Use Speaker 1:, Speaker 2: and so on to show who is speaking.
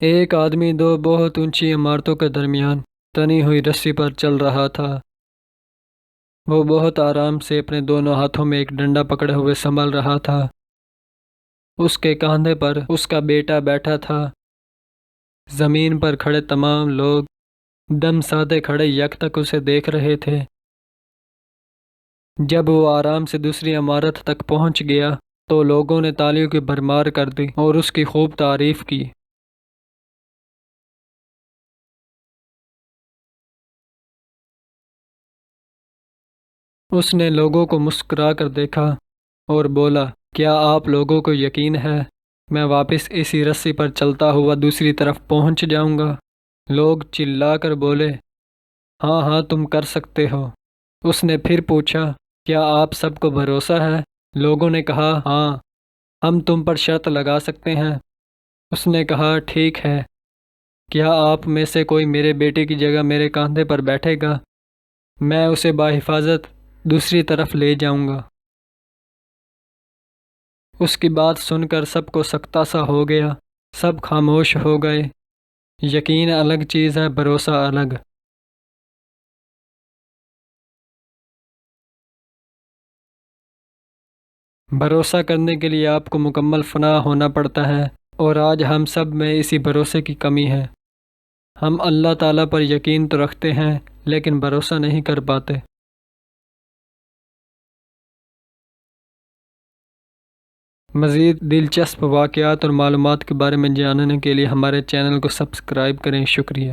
Speaker 1: ایک آدمی دو بہت اونچی عمارتوں کے درمیان تنی ہوئی رسی پر چل رہا تھا۔ وہ بہت آرام سے اپنے دونوں ہاتھوں میں ایک ڈنڈا پکڑے ہوئے سنبھل رہا تھا۔ اس کے کاندھے پر اس کا بیٹا بیٹھا تھا۔ زمین پر کھڑے تمام لوگ دم سادے کھڑے یک تک اسے دیکھ رہے تھے۔ جب وہ آرام سے دوسری عمارت تک پہنچ گیا تو لوگوں نے تالیوں کی بھرمار کر دی اور اس کی خوب تعریف کی۔ اس نے لوگوں کو مسکرا کر دیکھا اور بولا، کیا آپ لوگوں کو یقین ہے میں واپس اسی رسی پر چلتا ہوا دوسری طرف پہنچ جاؤں گا؟ لوگ چلا کر بولے، ہاں ہاں تم کر سکتے ہو۔ اس نے پھر پوچھا، کیا آپ سب کو بھروسہ ہے؟ لوگوں نے کہا، ہاں ہم تم پر شرط لگا سکتے ہیں۔ اس نے کہا، ٹھیک ہے، کیا آپ میں سے کوئی میرے بیٹے کی جگہ میرے کاندھے پر بیٹھے گا؟ میں اسے بحفاظت دوسری طرف لے جاؤں گا۔ اس کی بات سن کر سب کو سکتہ سا ہو گیا، سب خاموش ہو گئے۔ یقین الگ چیز ہے، بھروسہ الگ۔ بھروسہ کرنے کے لیے آپ کو مکمل فنا ہونا پڑتا ہے، اور آج ہم سب میں اسی بھروسے کی کمی ہے۔ ہم اللہ تعالیٰ پر یقین تو رکھتے ہیں لیکن بھروسہ نہیں کر پاتے۔ مزید دلچسپ واقعات اور معلومات کے بارے میں جاننے کے لیے ہمارے چینل کو سبسکرائب کریں۔ شکریہ۔